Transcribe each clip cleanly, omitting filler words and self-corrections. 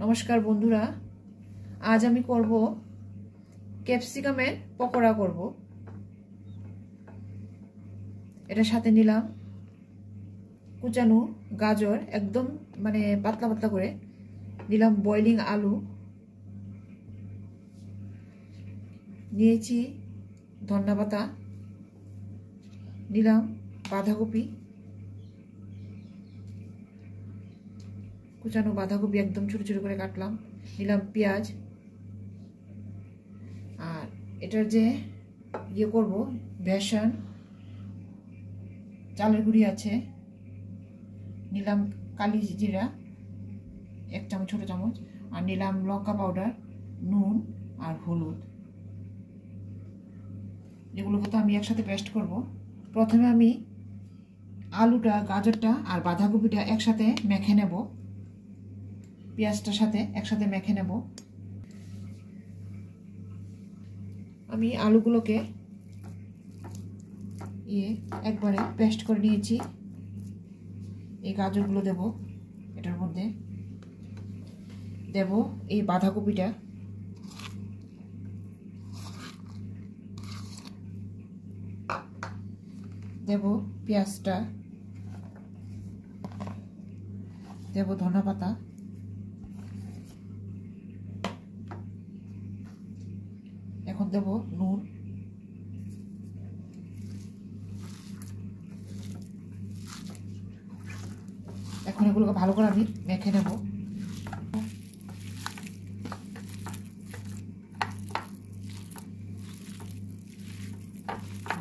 নমস্কার বন্ধুরা, আজ আমি করব ক্যাপসিকামের পকোড়া করব। এটার সাথে নিলাম কুচানো গাজর, একদম পাতলা পাতলা করে নিলাম, বয়েলিং আলু নিয়েছি, ধনেপাতা নিলাম, বাঁধাকপি, কুচানো বাঁধাকপি একদম ছোট ছোট করে কাটলাম, নিলাম পেঁয়াজ। আর এটার যে করব, বেসন, চালের গুঁড়ি আছে, নিলাম কালি জিরা 1 চামচ, ছোট চামচ, আর নিলাম লঙ্কা পাউডার, নুন আর হলুদ। এগুলোকে তো আমি একসাথে পেস্ট করব। প্রথমে আমি আলুটা, গাজরটা আর বাঁধাকপিটা একসাথে মেখে নেব, পেঁয়াজটার সাথে একসাথে মেখে নেব। আমি আলুগুলোকে একবারে পেস্ট করে নিয়েছি। এই গাজরগুলো দেব এটার মধ্যে, দেব এই বাঁধাকপিটা, দেব পেঁয়াজটা, দেব ধনেপাতা, এখন দেব নুন, এখন এগুলোকে ভালো করে আমি মেখে নেব।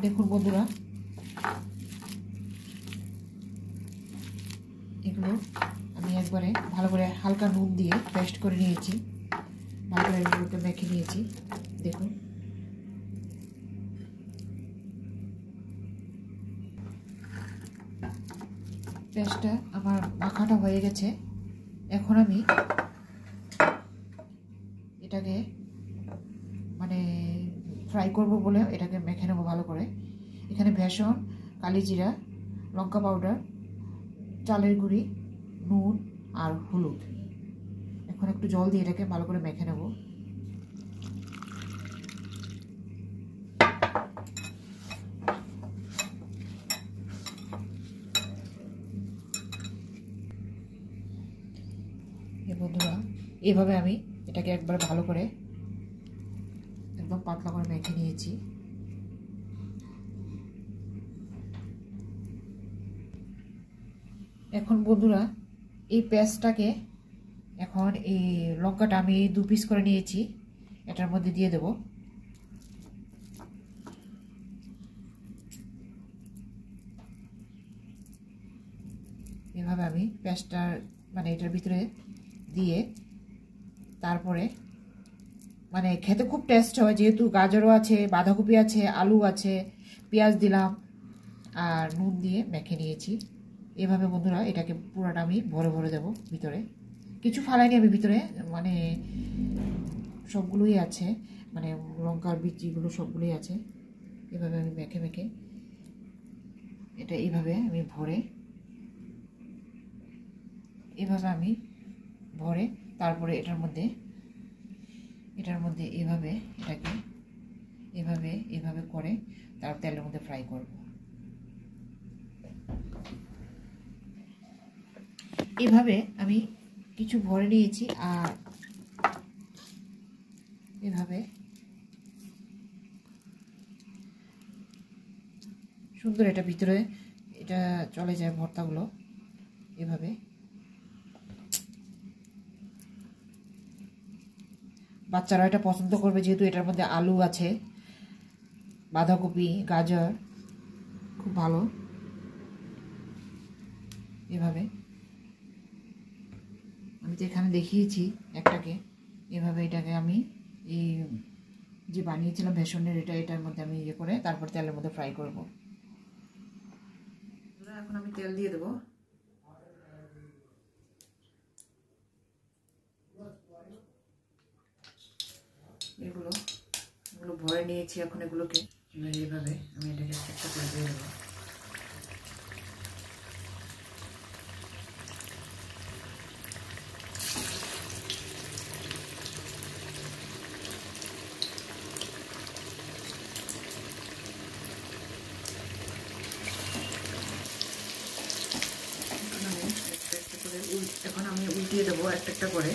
দেখুন বন্ধুরা, এগুলো আমি একবারে ভালো করে হালকা নুন দিয়ে পেস্ট করে নিয়েছি, ভালো করে এগুলোকে মেখে নিয়েছি। দেখুন পেস্টটা আমার মাখাটা হয়ে গেছে। এখন আমি এটাকে ফ্রাই করব বলে এটাকে মেখে নেবো ভালো করে। এখানে বেসন, কালি জিরা, লঙ্কা পাউডার, চালের গুঁড়ি, নুন আর হলুদ। এখন একটু জল দিয়ে এটাকে ভালো করে মেখে নেব। বন্ধুরা, এইভাবে আমি এটাকে একবার ভালো করে একদম পাতলা করে মেখে নিয়েছি। এখন বন্ধুরা, এই পেস্টটাকে, এখন এই লঙ্কাটা আমি 2 পিস করে নিয়েছি, এটার মধ্যে দিয়ে দেব। এভাবে আমি পেস্টটা এটার ভিতরে দিয়ে, তারপরে খেতে খুব টেস্ট হয়, যেহেতু গাজরও আছে, বাঁধাকপি আছে, আলু আছে, পেঁয়াজ দিলাম আর নুন দিয়ে মেখে নিয়েছি। এভাবে বন্ধুরা এটাকে পুরোটা আমি ভরে ভরে দেব ভিতরে, কিছু ফালাইনি আমি ভিতরে, সবগুলোই আছে, লঙ্কার বিচিগুলো সবগুলোই আছে। এভাবে আমি মেখে মেখে এটা এইভাবে আমি ভরে, এভাবে আমি ভরে, তারপরে এটার মধ্যে এভাবে এটাকে এভাবে করে তারপর তেলের মধ্যে ফ্রাই করব। এভাবে আমি কিছু ভরে নিয়েছি, আর এভাবে সুন্দর এটা ভিতরে এটা চলে যায় ভর্তাগুলো। এভাবে বাচ্চারা এটা পছন্দ করবে, যেহেতু এটার মধ্যে আলু আছে, বাঁধাকপি, গাজর, খুব ভালো। এভাবে আমি তো এখানে দেখিয়েছি একটাকে, এভাবে এটাকে আমি এই যে বানিয়েছিলাম বেসনের, এটার মধ্যে আমি করে তারপর তেলের মধ্যে ফ্রাই করব। এখন আমি তেল দিয়ে দেবো। এগুলো ভরে নিয়েছি, এখন এগুলোকে এইভাবে আমি এটাকে একটা করে দিয়ে দেবো। উল্টিয়ে দেবো একটা একটা করে।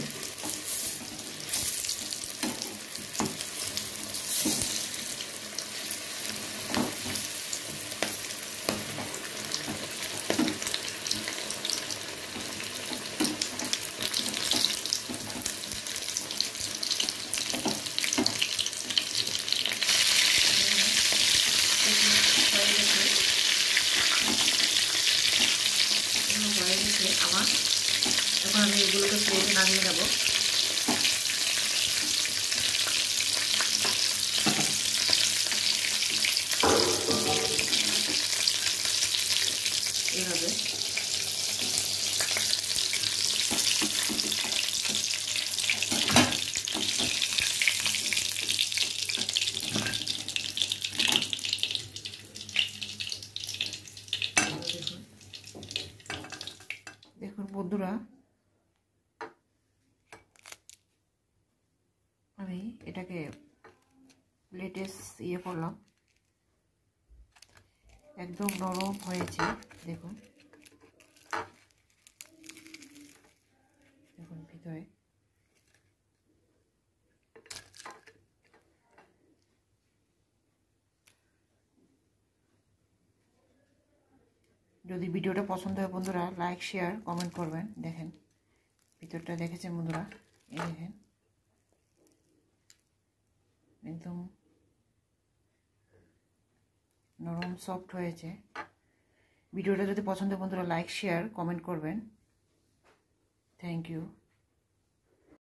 আমার এখন আমি এগুলোকে প্লেটে নামিয়ে নেব। এইভাবে দেখুন বন্ধুরা, আমি এটাকে প্লেটে করলাম, একদম নরম হয়েছে। দেখুন দেখুন ভিতরে যদি ভিডিওটা পছন্দ হয় বন্ধুরা লাইক শেয়ার কমেন্ট করবেন। দেখেন ভিতরটা দেখেছেন বন্ধুরা, এই দেখেন একদম নরম সফট হয়েছে। ভিডিওটা যদি পছন্দ হয় বন্ধুরা লাইক শেয়ার কমেন্ট করবেন। Thank you.